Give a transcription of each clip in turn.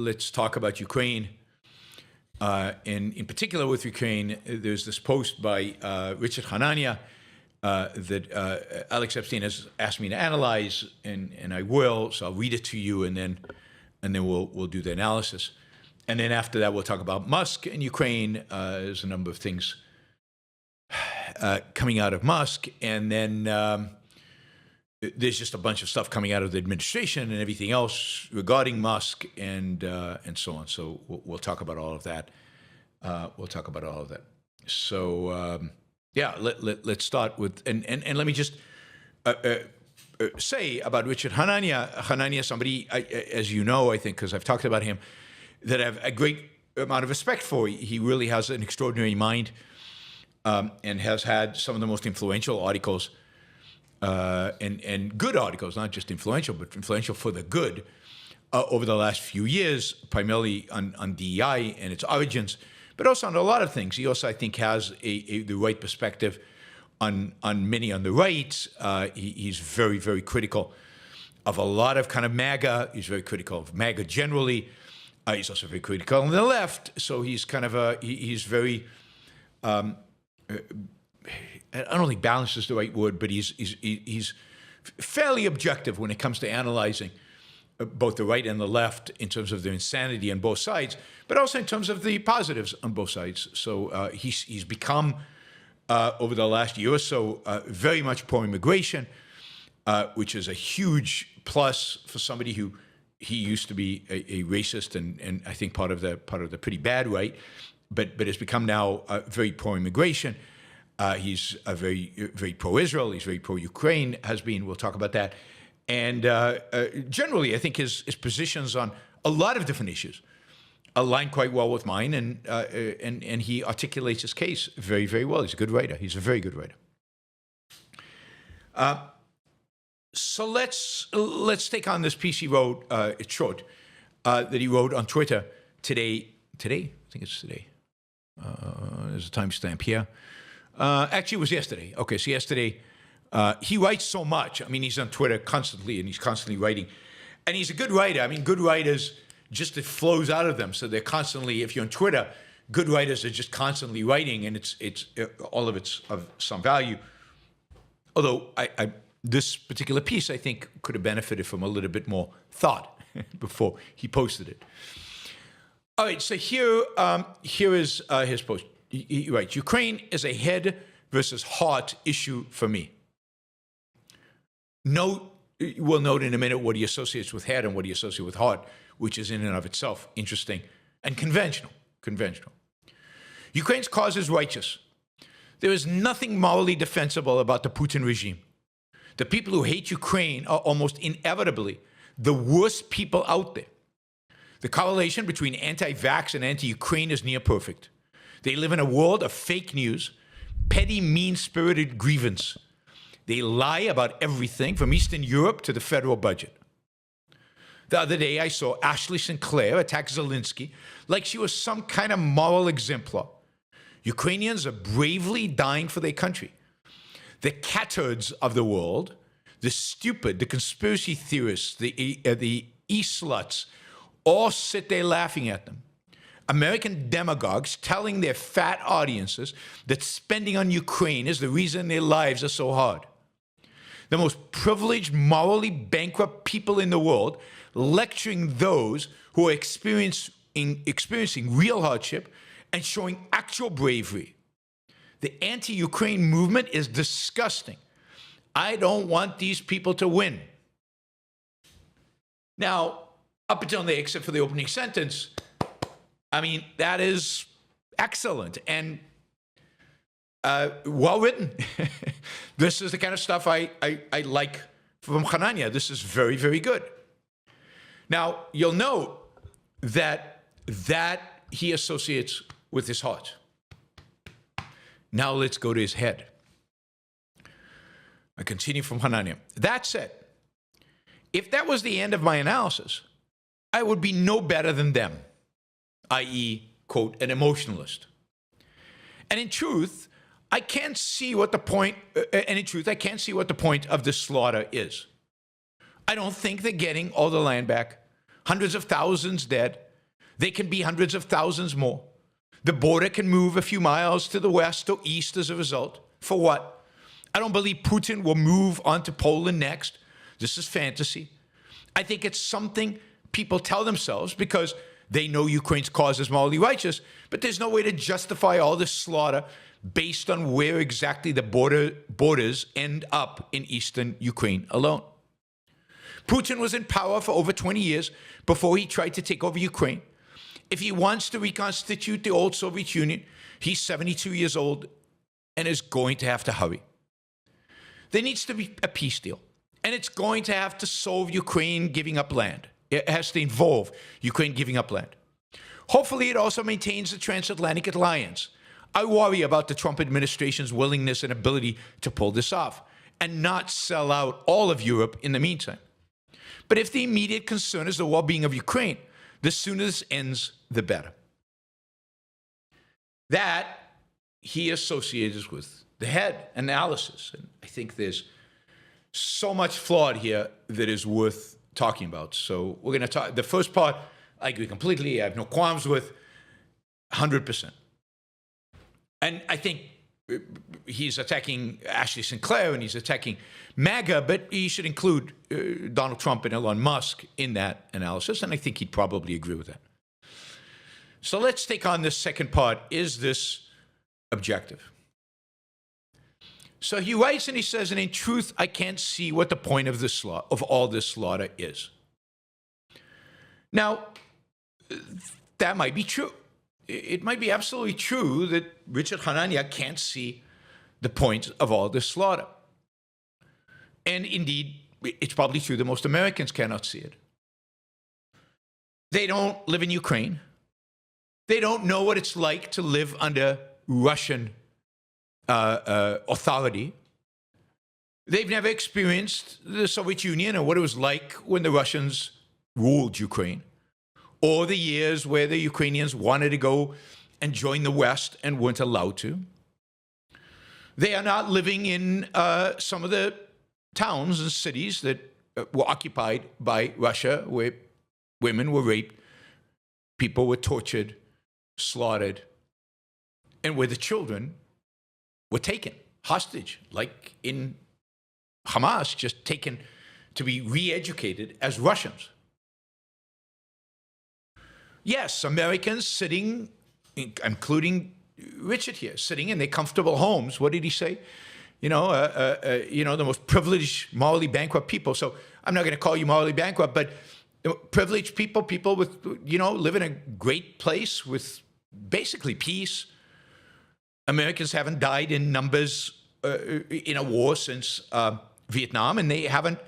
Let's talk about Ukraine. And in particular with Ukraine, there's this post by Richard Hanania that Alex Epstein has asked me to analyze, and I will. So I'll read it to you, and then we'll do the analysis. And then after that, we'll talk about Musk and Ukraine. There's a number of things coming out of Musk, and then there's just a bunch of stuff coming out of the administration and everything else regarding Musk and so on. So we'll talk about all of that. So yeah, let's start with and let me just say about Richard Hanania. Hanania, somebody, as you know, I think, because I've talked about him, that I have a great amount of respect for. He really has an extraordinary mind and has had some of the most influential articles. And good articles, not just influential, but influential for the good over the last few years, primarily on DEI and its origins, but also on a lot of things. He also, I think, has the right perspective on many on the right. He's very, very critical of a lot of kind of MAGA. He's very critical of MAGA generally. He's also very critical on the left. So he's kind of he's very, I don't think balanced is the right word, but he's fairly objective when it comes to analyzing both the right and the left in terms of their insanity on both sides, but also in terms of the positives on both sides. So he's become, over the last year or so, very much pro-immigration, which is a huge plus for somebody who he used to be a racist and I think part of the pretty bad right, but has become now very pro-immigration. He's very pro-Israel. He's very pro-Ukraine, has been. We'll talk about that. And generally, I think his positions on a lot of different issues align quite well with mine, and he articulates his case very, very well. He's a good writer. He's a very good writer. So let's take on this piece he wrote. It's short, that he wrote on Twitter today. Today? I think it's today. There's a timestamp here. Actually, it was yesterday. Okay, so yesterday, he writes so much. I mean, he's on Twitter constantly, and he's constantly writing. And he's a good writer. I mean, good writers, just it flows out of them. So they're constantly, if you're on Twitter, good writers are just constantly writing, and it's all of it's of some value. Although this particular piece, I think, could have benefited from a little bit more thought before he posted it. All right, so here is his post. He writes, Ukraine is a head versus heart issue for me. We'll note in a minute what he associates with head and what he associates with heart, which is in and of itself interesting and conventional. Ukraine's cause is righteous. There is nothing morally defensible about the Putin regime. The people who hate Ukraine are almost inevitably the worst people out there. The correlation between anti-vax and anti-Ukraine is near perfect. They live in a world of fake news, petty, mean-spirited grievance. They lie about everything from Eastern Europe to the federal budget. The other day, I saw Ashley Sinclair attack Zelensky like she was some kind of moral exemplar. Ukrainians are bravely dying for their country. The cattards of the world, the stupid, the conspiracy theorists, the e-sluts, all sit there laughing at them. American demagogues telling their fat audiences that spending on Ukraine is the reason their lives are so hard. The most privileged, morally bankrupt people in the world lecturing those who are experiencing real hardship and showing actual bravery. The anti-Ukraine movement is disgusting. I don't want these people to win. Now, up until there, except for the opening sentence, I mean, that is excellent and well written. This is the kind of stuff I like from Hanania. This is very, very good. Now, you'll note that he associates with his heart. Now let's go to his head. I continue from Hanania. That said, if that was the end of my analysis, I would be no better than them, i.e., quote, an emotionalist. And in truth, I can't see what the point of this slaughter is. I don't think they're getting all the land back, hundreds of thousands dead, They can be hundreds of thousands more. The border can move a few miles to the west or east as a result. For what? I don't believe Putin will move onto Poland next. This is fantasy. I think it's something people tell themselves because they know Ukraine's cause is morally righteous, but there's no way to justify all this slaughter based on where exactly the borders end up in eastern Ukraine alone. Putin was in power for over 20 years before he tried to take over Ukraine. If he wants to reconstitute the old Soviet Union, he's 72 years old and is going to have to hurry. There needs to be a peace deal, and it's going to have to solve Ukraine giving up land. It has to involve Ukraine giving up land. Hopefully, it also maintains the transatlantic alliance. I worry about the Trump administration's willingness and ability to pull this off and not sell out all of Europe in the meantime. But if the immediate concern is the well-being of Ukraine, the sooner this ends, the better. That he associates with the head analysis. And I think there's so much flawed here that is worth talking about. So we're going to talk. The first part, I agree completely. I have no qualms with 100%. And I think he's attacking Ashley Sinclair and he's attacking MAGA, but he should include Donald Trump and Elon Musk in that analysis, and I think he'd probably agree with that. So let's take on this second part. Is this objective? So he writes and he says, and in truth, I can't see what the point of this of all this slaughter is. Now, that might be true. It might be absolutely true that Richard Hanania can't see the point of all this slaughter. And indeed, it's probably true that most Americans cannot see it. They don't live in Ukraine. They don't know what it's like to live under Russian authority. They've never experienced the Soviet Union or what it was like when the Russians ruled Ukraine, or the years where the Ukrainians wanted to go and join the West and weren't allowed to. They are not living in some of the towns and cities that were occupied by Russia, where women were raped, people were tortured, slaughtered, and where the children were taken hostage, like in Hamas, just taken to be re-educated as Russians. Yes, Americans sitting, including Richard here, sitting in their comfortable homes. What did he say? The most privileged, morally bankrupt people. So I'm not going to call you morally bankrupt, but privileged people, people with, live in a great place with basically peace. Americans haven't died in numbers in a war since Vietnam, and they haven't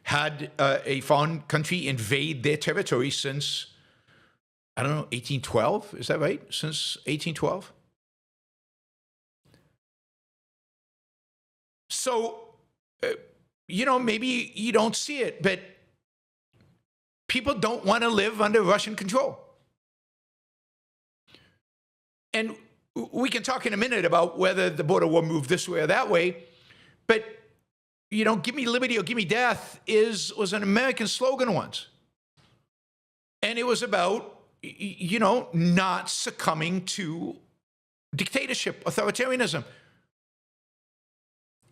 had a foreign country invade their territory since, 1812? Is that right? Since 1812? So, maybe you don't see it, but people don't want to live under Russian control. And we can talk in a minute about whether the border will move this way or that way, but, give me liberty or give me death was an American slogan once. And it was about, not succumbing to dictatorship, authoritarianism.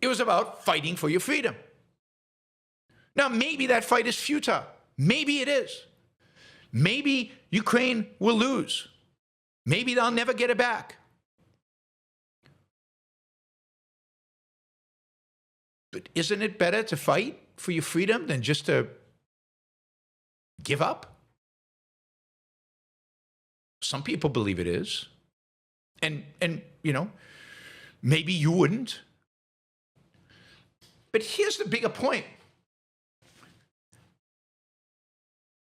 It was about fighting for your freedom. Now, maybe that fight is futile. Maybe it is. Maybe Ukraine will lose. Maybe they'll never get it back. But isn't it better to fight for your freedom than just to give up? Some people believe it is. And maybe you wouldn't. But here's the bigger point.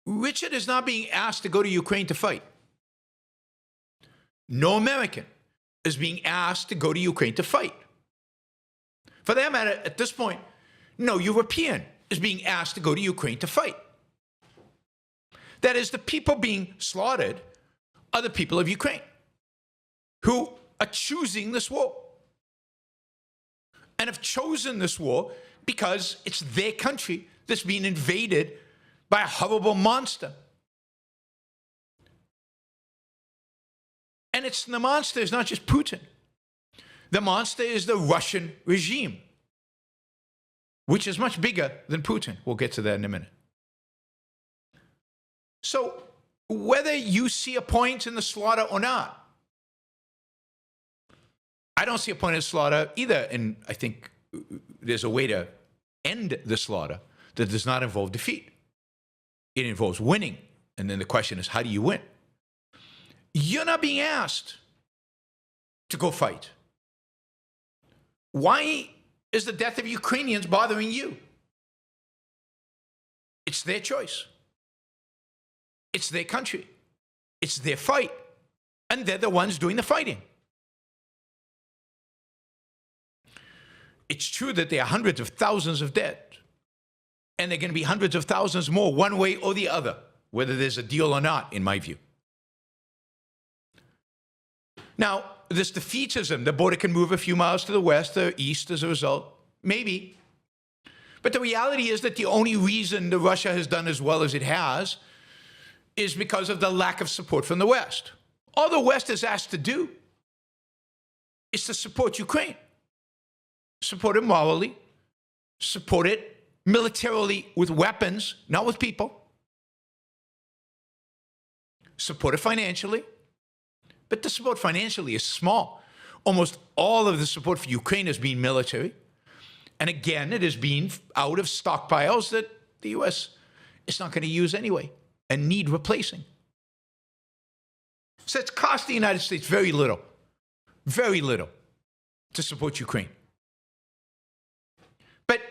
Richard is not being asked to go to Ukraine to fight. No American is being asked to go to Ukraine to fight. For that matter, at this point, no European is being asked to go to Ukraine to fight. That is, the people being slaughtered are the people of Ukraine who are choosing this war and have chosen this war because it's their country that's being invaded by a horrible monster. And the monster is not just Putin. The monster is the Russian regime, which is much bigger than Putin. We'll get to that in a minute. So whether you see a point in the slaughter or not, I don't see a point in the slaughter either. And I think there's a way to end the slaughter that does not involve defeat. It involves winning. And then the question is, how do you win? You're not being asked to go fight. Why is the death of Ukrainians bothering you? It's their choice. It's their country. It's their fight. And they're the ones doing the fighting. It's true that there are hundreds of thousands of dead. And there are going to be hundreds of thousands more one way or the other, whether there's a deal or not, in my view. Now, this defeatism, the border can move a few miles to the west or east as a result. Maybe. But the reality is that the only reason that Russia has done as well as it has is because of the lack of support from the West. All the West is asked to do is to support Ukraine. Support it morally. Support it militarily with weapons, not with people. Support it financially. But the support financially is small. Almost all of the support for Ukraine has been military. And again, it has been out of stockpiles that the U.S. is not going to use anyway and need replacing. So it's cost the United States very little to support Ukraine. But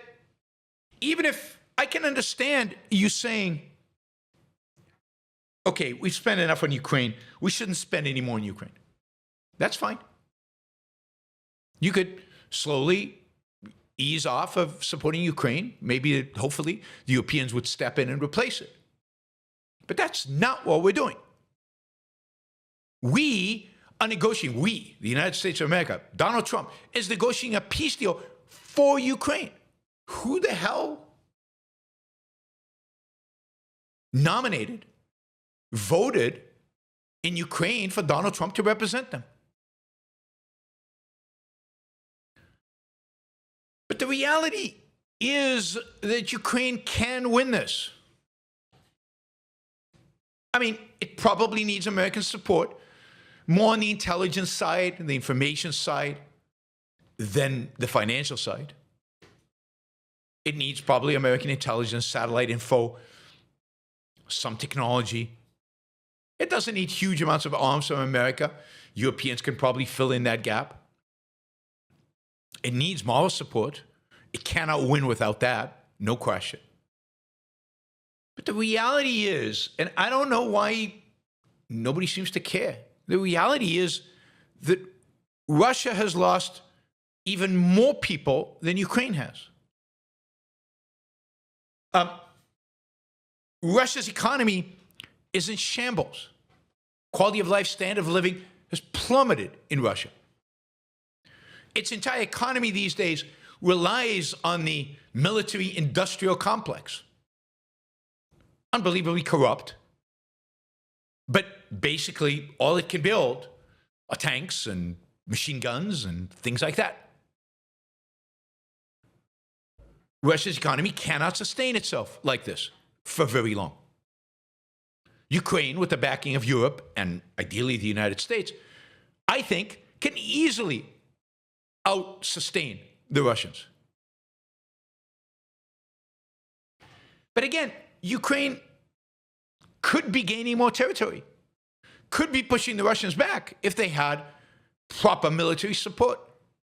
even if I can understand you saying, okay, we've spent enough on Ukraine, we shouldn't spend any more on Ukraine. That's fine. You could slowly ease off of supporting Ukraine. Maybe, hopefully, the Europeans would step in and replace it. But that's not what we're doing. We are negotiating, the United States of America, Donald Trump, is negotiating a peace deal for Ukraine. Who the hell nominated, voted in Ukraine for Donald Trump to represent them? But the reality is that Ukraine can win this. I mean, it probably needs American support, more on the intelligence side and the information side than the financial side. It needs probably American intelligence, satellite info, some technology. It doesn't need huge amounts of arms from America. Europeans can probably fill in that gap. It needs moral support. It cannot win without that, no question. But the reality is, and I don't know why nobody seems to care, the reality is that Russia has lost even more people than Ukraine has. Russia's economy is in shambles. Quality of life, standard of living has plummeted in Russia. Its entire economy these days relies on the military-industrial complex. Unbelievably corrupt. But basically, all it can build are tanks and machine guns and things like that. Russia's economy cannot sustain itself like this for very long. Ukraine, with the backing of Europe and ideally the United States, I think can easily out-sustain the Russians. But again, Ukraine could be gaining more territory, could be pushing the Russians back if they had proper military support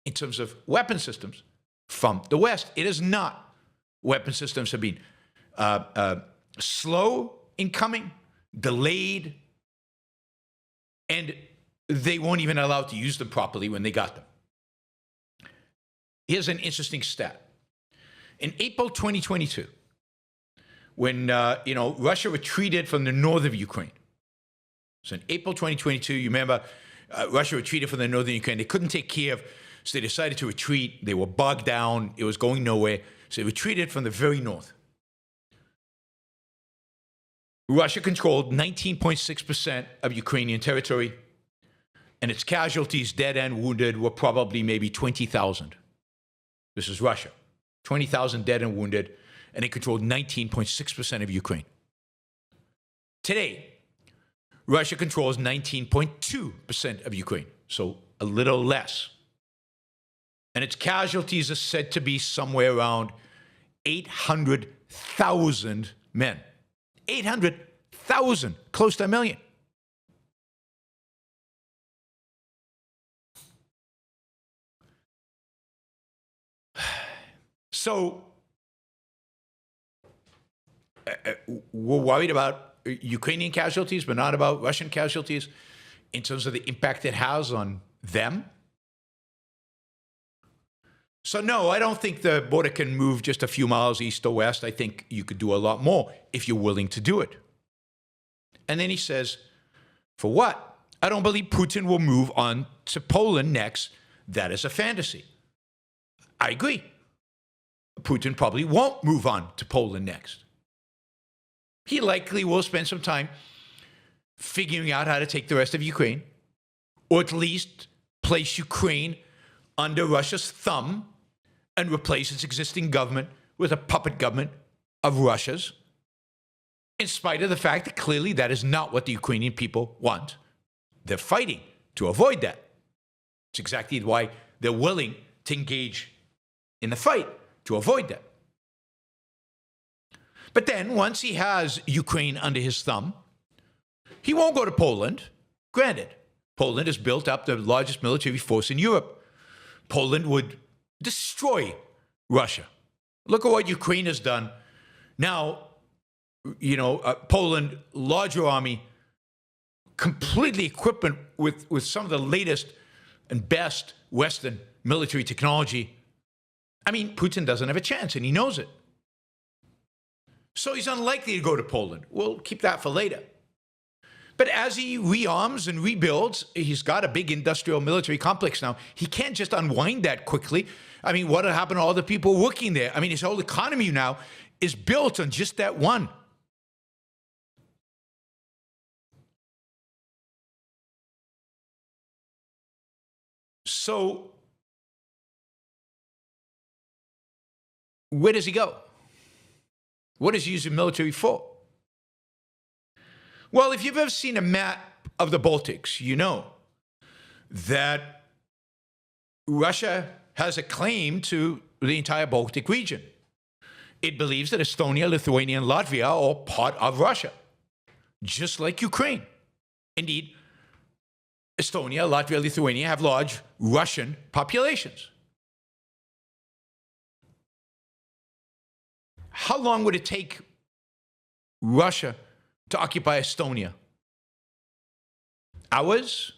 in terms of weapon systems from the West. It is not. Weapon systems have been slow in coming, delayed, and they weren't even allowed to use them properly when they got them. Here's an interesting stat. In April 2022, when Russia retreated from the north of Ukraine. So in April 2022, you remember, Russia retreated from the northern Ukraine. They couldn't take Kiev, so they decided to retreat. They were bogged down. It was going nowhere. So they retreated from the very north. Russia controlled 19.6% of Ukrainian territory. and its casualties, dead and wounded, were probably maybe 20,000. This is Russia. 20,000 dead and wounded, and it controlled 19.6% of Ukraine. Today, Russia controls 19.2% of Ukraine, so a little less. And its casualties are said to be somewhere around 800,000 men. 800,000, close to a million. So we're worried about Ukrainian casualties, but not about Russian casualties in terms of the impact it has on them. So no, I don't think the border can move just a few miles east or west. I think you could do a lot more if you're willing to do it. And then he says, for what? I don't believe Putin will move on to Poland next. That is a fantasy. I agree. Putin probably won't move on to Poland next. He likely will spend some time figuring out how to take the rest of Ukraine, or at least place Ukraine under Russia's thumb and replace its existing government with a puppet government of Russia's, in spite of the fact that clearly that is not what the Ukrainian people want. They're fighting to avoid that. It's exactly why they're willing to engage in the fight, to avoid that. But then, once he has Ukraine under his thumb, he won't go to Poland. Granted, Poland has built up the largest military force in Europe. Poland would destroy Russia. Look at what Ukraine has done. Now, Poland, larger army, completely equipment with some of the latest and best Western military technology. I mean, Putin doesn't have a chance, and he knows it. So he's unlikely to go to Poland. We'll keep that for later. But as he rearms and rebuilds, he's got a big industrial military complex now. He can't just unwind that quickly. I mean, what will happen to all the people working there? I mean, his whole economy now is built on just that one. So where does he go? What does he use the military for? Well, if you've ever seen a map of the Baltics, you know that Russia has a claim to the entire Baltic region. It believes that Estonia, Lithuania, and Latvia are all part of Russia, just like Ukraine. Indeed, Estonia, Latvia, Lithuania have large Russian populations. How long would it take Russia to occupy Estonia? Hours?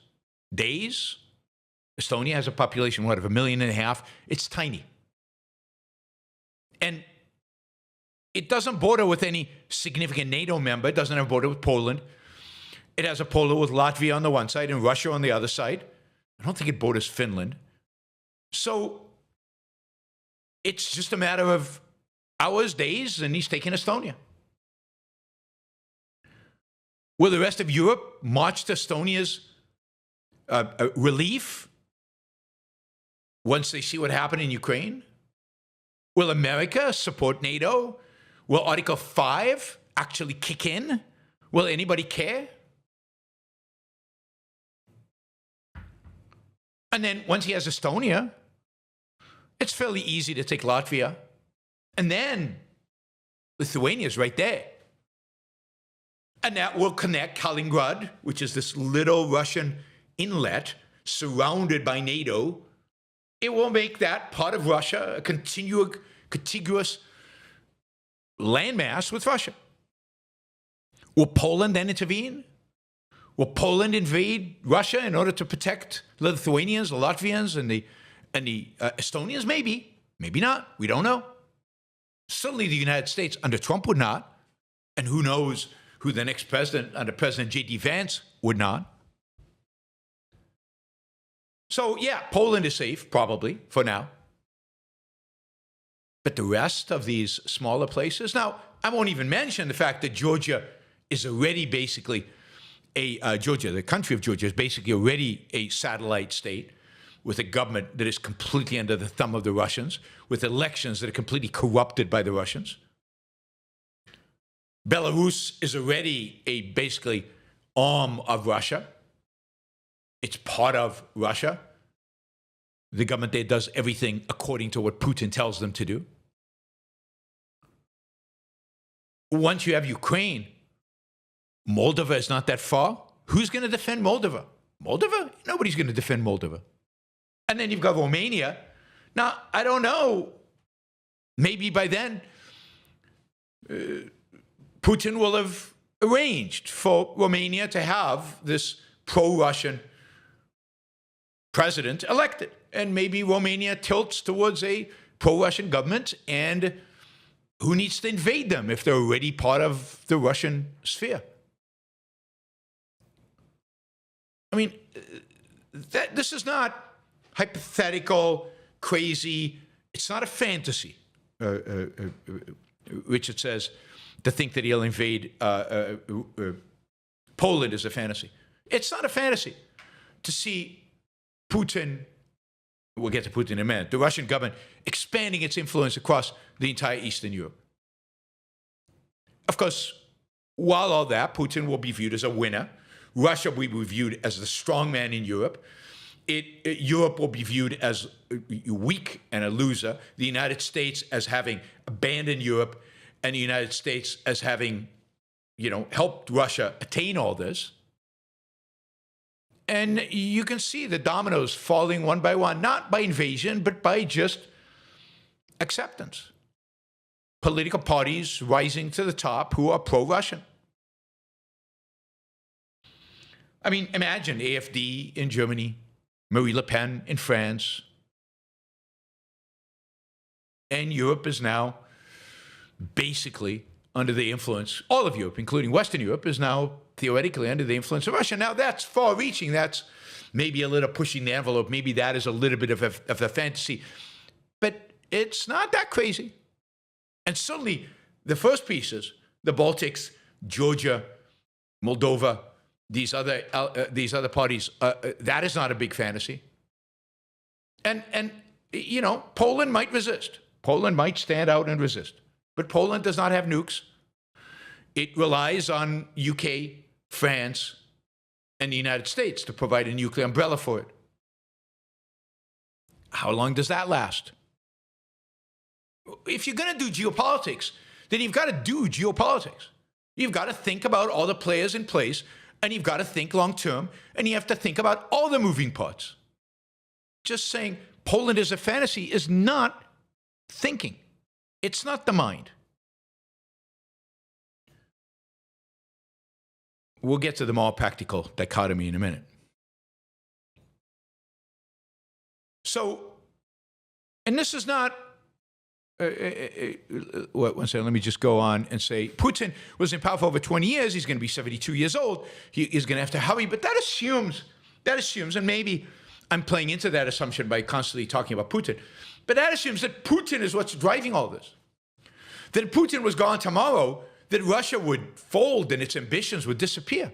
Days? Estonia has a population, of 1.5 million? It's tiny. And it doesn't border with any significant NATO member. It doesn't have a border with Poland. It has a border with Latvia on the one side and Russia on the other side. I don't think it borders Finland. So it's just a matter of hours, days, and he's taking Estonia. Will the rest of Europe march to Estonia's relief once they see what happened in Ukraine? Will America support NATO? Will Article 5 actually kick in? Will anybody care? And then once he has Estonia, it's fairly easy to take Latvia. And then Lithuania is right there. And that will connect Kaliningrad, which is this little Russian inlet surrounded by NATO. It will make that part of Russia a contiguous landmass with Russia. Will Poland then intervene? Will Poland invade Russia in order to protect the Lithuanians, the Latvians, and the Estonians? Maybe. Maybe not. We don't know. Certainly the United States under Trump would not. And who knows who the next president under President J.D. Vance would not. So, yeah, Poland is safe, probably, for now. But the rest of these smaller places, now, I won't even mention the fact that Georgia is already basically Georgia, the country of Georgia, is basically already a satellite state with a government that is completely under the thumb of the Russians, with elections that are completely corrupted by the Russians. Belarus is already a basically arm of Russia. It's part of Russia. The government there does everything according to what Putin tells them to do. Once you have Ukraine, Moldova is not that far. Who's going to defend Moldova? Moldova? Nobody's going to defend Moldova. And then you've got Romania. Now, I don't know. Maybe by then, Putin will have arranged for Romania to have this pro-Russian president elected. And maybe Romania tilts towards a pro-Russian government, and who needs to invade them if they're already part of the Russian sphere? I mean, this is not hypothetical, crazy. It's not a fantasy, Richard says, to think that he'll invade Poland is a fantasy. It's not a fantasy to see Putin, we'll get to Putin in a minute, the Russian government expanding its influence across the entire Eastern Europe. Of course, while all that, Putin will be viewed as a winner. Russia will be viewed as the strong man in Europe. Europe will be viewed as weak and a loser. The United States as having abandoned Europe, and the United States as having, helped Russia attain all this. And you can see the dominoes falling one by one, not by invasion, but by just acceptance. Political parties rising to the top who are pro-Russian. I mean, imagine AfD in Germany, Marie Le Pen in France. And Europe is now basically under the influence, all of Europe, including Western Europe, is now theoretically under the influence of Russia. Now, that's far-reaching. That's maybe a little pushing the envelope. Maybe that is a little bit of a fantasy. But it's not that crazy. And suddenly, the first pieces, the Baltics, Georgia, Moldova, these other parties, that is not a big fantasy. And Poland might resist. Poland might stand out and resist. But Poland does not have nukes. It relies on UK, France, and the United States to provide a nuclear umbrella for it. How long does that last? If you're going to do geopolitics, then you've got to do geopolitics. You've got to think about all the players in place, and you've got to think long term, and you have to think about all the moving parts. Just saying Poland is a fantasy is not thinking. It's not the mind. We'll get to the more practical dichotomy in a minute. So, and this is not, one second, let me just go on and say, Putin was in power for over 20 years. He's going to be 72 years old. He is going to have to hurry, but that assumes, and maybe I'm playing into that assumption by constantly talking about Putin, but that assumes that Putin is what's driving all this. That if Putin was gone tomorrow, that Russia would fold and its ambitions would disappear.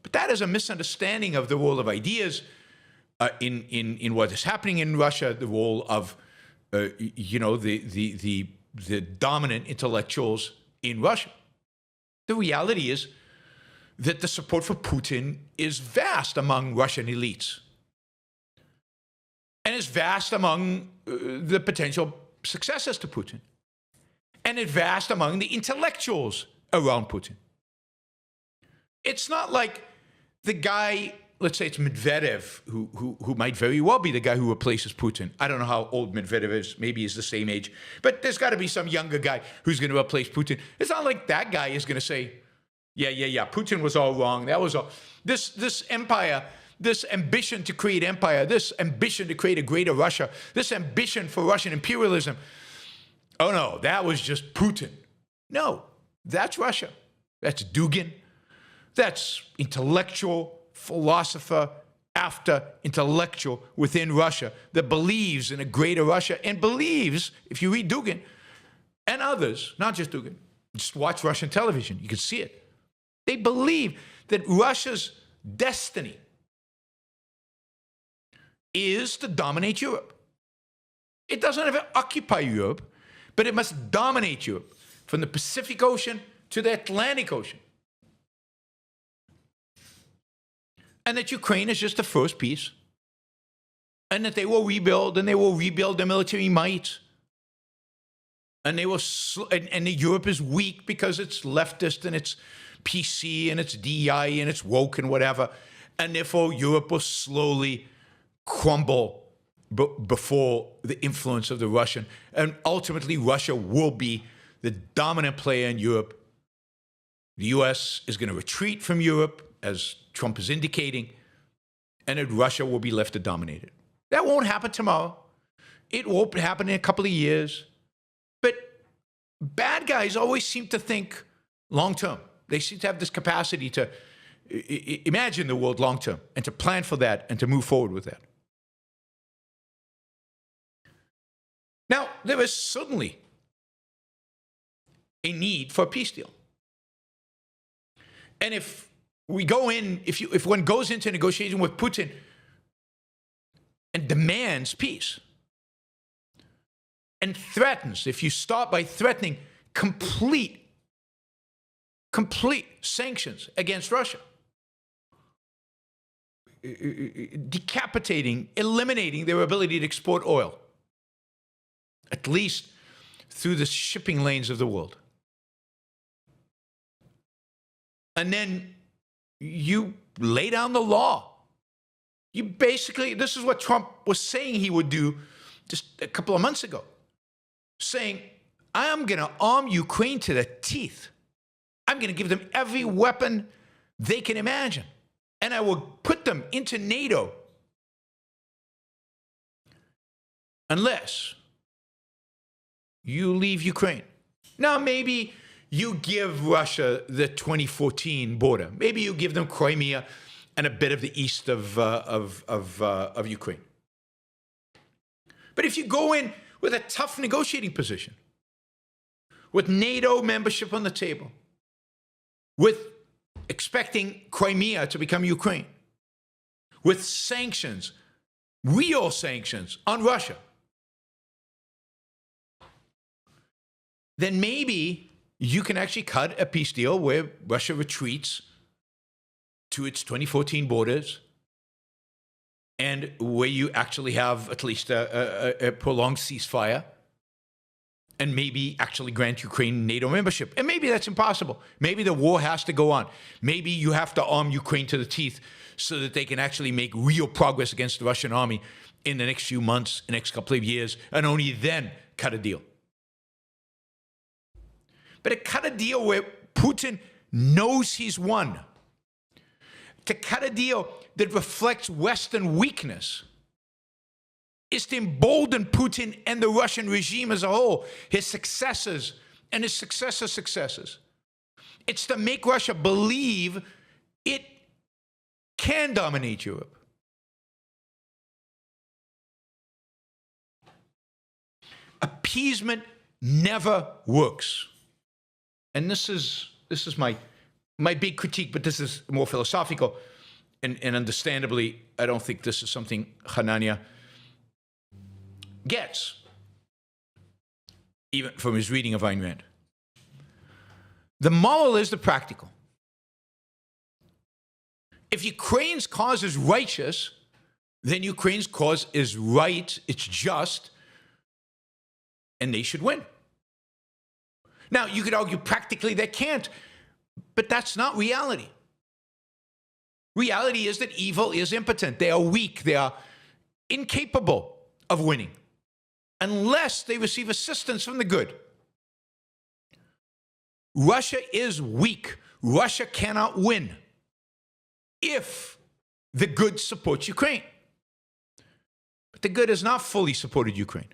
But that is a misunderstanding of the role of ideas in what is happening in Russia, the role of the dominant intellectuals in Russia. The reality is that the support for Putin is vast among Russian elites, and is vast among the potential successors to Putin, and it's vast among the intellectuals around Putin. It's not like the guy, let's say it's Medvedev, who might very well be the guy who replaces Putin. I don't know how old Medvedev is. Maybe he's the same age. But there's got to be some younger guy who's going to replace Putin. It's not like that guy is going to say, yeah, Putin was all wrong. That was all. This empire, this ambition to create empire, this ambition to create a greater Russia, this ambition for Russian imperialism, oh no, that was just Putin. No, that's Russia. That's Dugin. That's intellectual, philosopher after intellectual within Russia that believes in a greater Russia and believes, if you read Dugin and others, not just Dugin, just watch Russian television, you can see it. They believe that Russia's destiny is to dominate Europe. It doesn't have to occupy Europe, but it must dominate Europe from the Pacific Ocean to the Atlantic Ocean. And that Ukraine is just the first piece. And that they will rebuild, and they will rebuild their military might. And they will, and Europe is weak because it's leftist and it's PC and it's DI and it's woke and whatever. And therefore, Europe will slowly crumble before the influence of the Russian. And ultimately, Russia will be the dominant player in Europe. The US is going to retreat from Europe, as Trump is indicating, and then Russia will be left to dominate it. That won't happen tomorrow. It won't happen in a couple of years. But bad guys always seem to think long term. They seem to have this capacity to imagine the world long term and to plan for that and to move forward with that. Now, there is certainly a need for a peace deal. And if we go in, if one goes into negotiation with Putin and demands peace and threatens, if you start by threatening complete sanctions against Russia, decapitating, eliminating their ability to export oil, at least through the shipping lanes of the world. And then you lay down the law. You basically, this is what Trump was saying he would do just a couple of months ago, saying, I'm going to arm Ukraine to the teeth. I'm going to give them every weapon they can imagine, and I will put them into NATO unless you leave Ukraine. Now, maybe you give Russia the 2014 border. Maybe you give them Crimea and a bit of the east of Ukraine. But if you go in with a tough negotiating position, with NATO membership on the table, with expecting Crimea to become Ukraine, with sanctions, real sanctions on Russia, then maybe you can actually cut a peace deal where Russia retreats to its 2014 borders and where you actually have at least a prolonged ceasefire and maybe actually grant Ukraine NATO membership. And maybe that's impossible. Maybe the war has to go on. Maybe you have to arm Ukraine to the teeth so that they can actually make real progress against the Russian army in the next few months, the next couple of years, and only then cut a deal. But to cut a deal where Putin knows he's won, to cut a deal that reflects Western weakness, is to embolden Putin and the Russian regime as a whole, his successors and his successors' successors. It's to make Russia believe it can dominate Europe. Appeasement never works. And this is my big critique, but this is more philosophical. And understandably, I don't think this is something Hanania gets, even from his reading of Ayn Rand. The moral is the practical. If Ukraine's cause is righteous, then Ukraine's cause is right, it's just, and they should win. Now, you could argue practically they can't, but that's not reality. Reality is that evil is impotent. They are weak. They are incapable of winning unless they receive assistance from the good. Russia is weak. Russia cannot win if the good supports Ukraine. But the good has not fully supported Ukraine.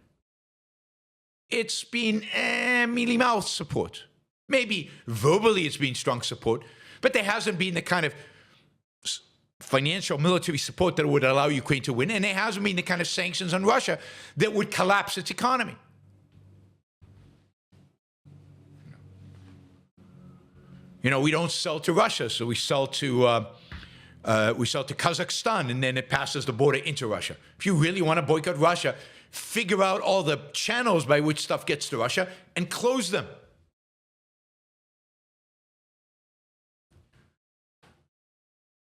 It's been mealy-mouthed support. Maybe verbally it's been strong support, but there hasn't been the kind of financial military support that would allow Ukraine to win, and there hasn't been the kind of sanctions on Russia that would collapse its economy. We don't sell to Russia, so we sell to Kazakhstan, and then it passes the border into Russia. If you really want to boycott Russia, figure out all the channels by which stuff gets to Russia and close them.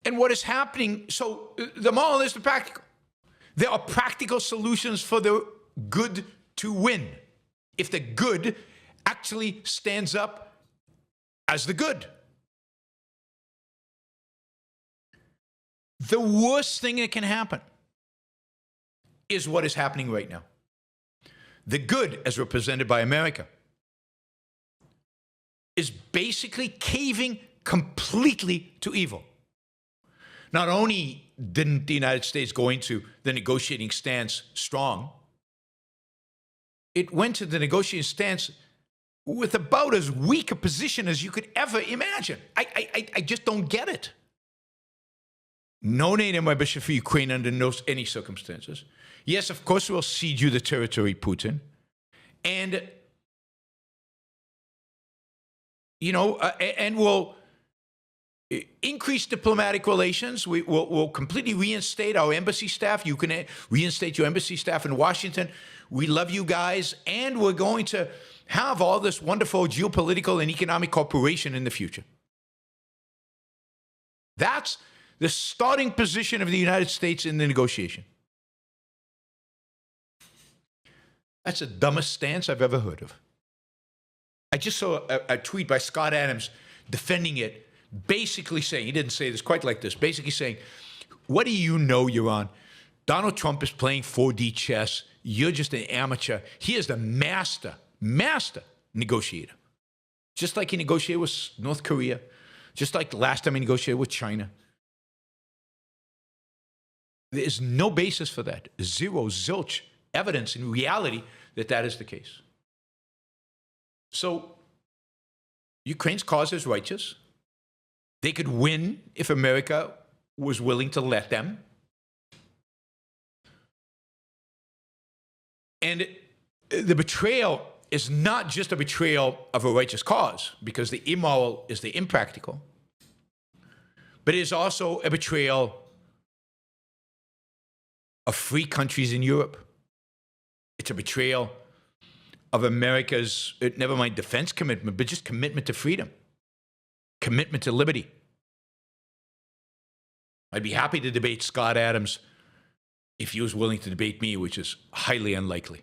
And what is happening, so the moral is the practical. There are practical solutions for the good to win. If the good actually stands up as the good. The worst thing that can happen is what is happening right now. The good, as represented by America, is basically caving completely to evil. Not only didn't the United States go into the negotiating stance strong, it went to the negotiating stance with about as weak a position as you could ever imagine. I just don't get it. No NATO membership for Ukraine under any circumstances. Yes, of course, we'll cede you the territory, Putin. And, and we'll increase diplomatic relations. We'll completely reinstate our embassy staff. You can reinstate your embassy staff in Washington. We love you guys. And we're going to have all this wonderful geopolitical and economic cooperation in the future. That's the starting position of the United States in the negotiation. That's the dumbest stance I've ever heard of. I just saw a tweet by Scott Adams defending it, basically saying, he didn't say this quite like this, basically saying, what do you know, Yaron? Donald Trump is playing 4D chess. You're just an amateur. He is the master negotiator. Just like he negotiated with North Korea, just like the last time he negotiated with China. There is no basis for that. Zero, zilch evidence in reality that that is the case. So Ukraine's cause is righteous. They could win if America was willing to let them. And the betrayal is not just a betrayal of a righteous cause, because the immoral is the impractical, but it is also a betrayal of free countries in Europe. It's a betrayal of America's, never mind defense commitment, but just commitment to freedom, commitment to liberty. I'd be happy to debate Scott Adams if he was willing to debate me, which is highly unlikely.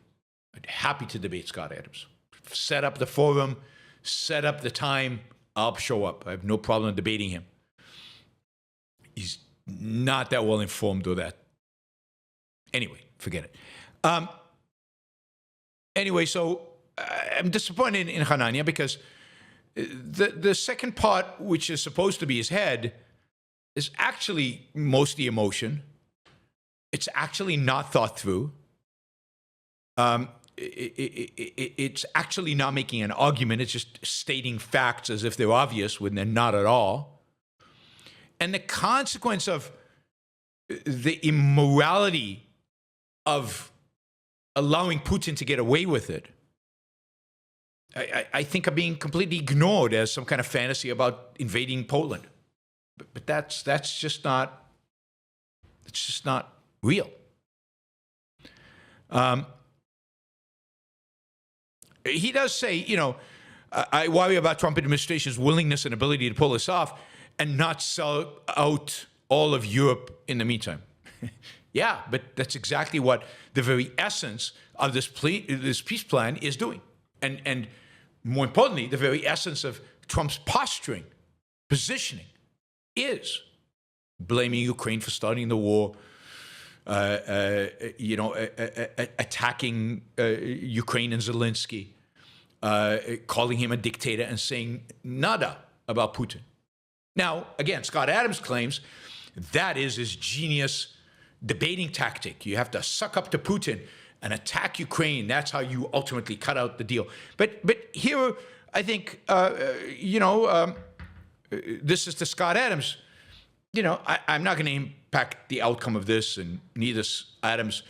I'd be happy to debate Scott Adams. Set up the forum, set up the time, I'll show up. I have no problem debating him. He's not that well informed or that. Anyway, forget it. Anyway, so I'm disappointed in Hanania because the second part, which is supposed to be his head, is actually mostly emotion. It's actually not thought through. It's actually not making an argument. It's just stating facts as if they're obvious when they're not at all. And the consequence of the immorality of allowing Putin to get away with it, I think are being completely ignored as some kind of fantasy about invading Poland. But that's just not, it's just not real. He does say, I worry about Trump administration's willingness and ability to pull this off and not sell out all of Europe in the meantime. Yeah, but that's exactly what the very essence of this peace plan is doing. And more importantly, the very essence of Trump's posturing, positioning, is blaming Ukraine for starting the war, attacking Ukraine and Zelensky, calling him a dictator and saying nada about Putin. Now, again, Scott Adams claims that is his genius debating tactic. You have to suck up to Putin and attack Ukraine. That's how you ultimately cut out the deal. But here, I think, this is to Scott Adams. I'm not going to impact the outcome of this, and neither Adams.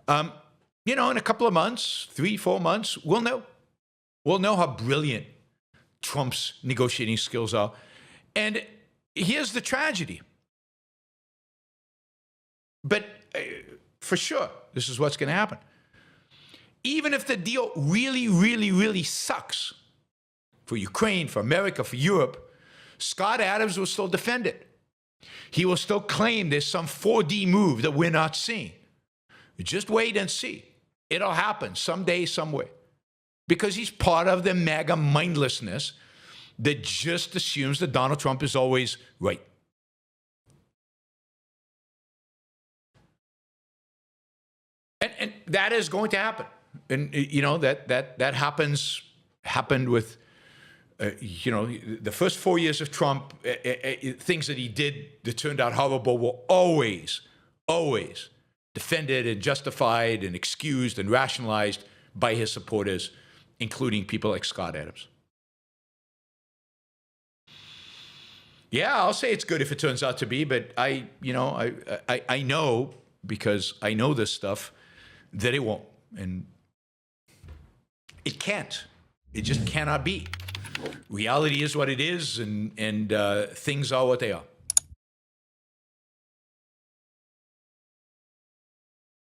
In a couple of months, 3-4 months, we'll know. We'll know how brilliant Trump's negotiating skills are. And here's the tragedy. But for sure, this is what's going to happen. Even if the deal really, really, really sucks for Ukraine, for America, for Europe, Scott Adams will still defend it. He will still claim there's some 4D move that we're not seeing. Just wait and see. It'll happen someday, somewhere. Because he's part of the MAGA mindlessness that just assumes that Donald Trump is always right. And that is going to happen. And, you know, that happened with, you know, the first 4 years of Trump, things that he did that turned out horrible were always defended and justified and excused and rationalized by his supporters, including people like Scott Adams. Yeah, I'll say it's good if it turns out to be, but I know, because I know this stuff, that it won't. And it can't. It just cannot be. Reality is what it is, and things are what they are.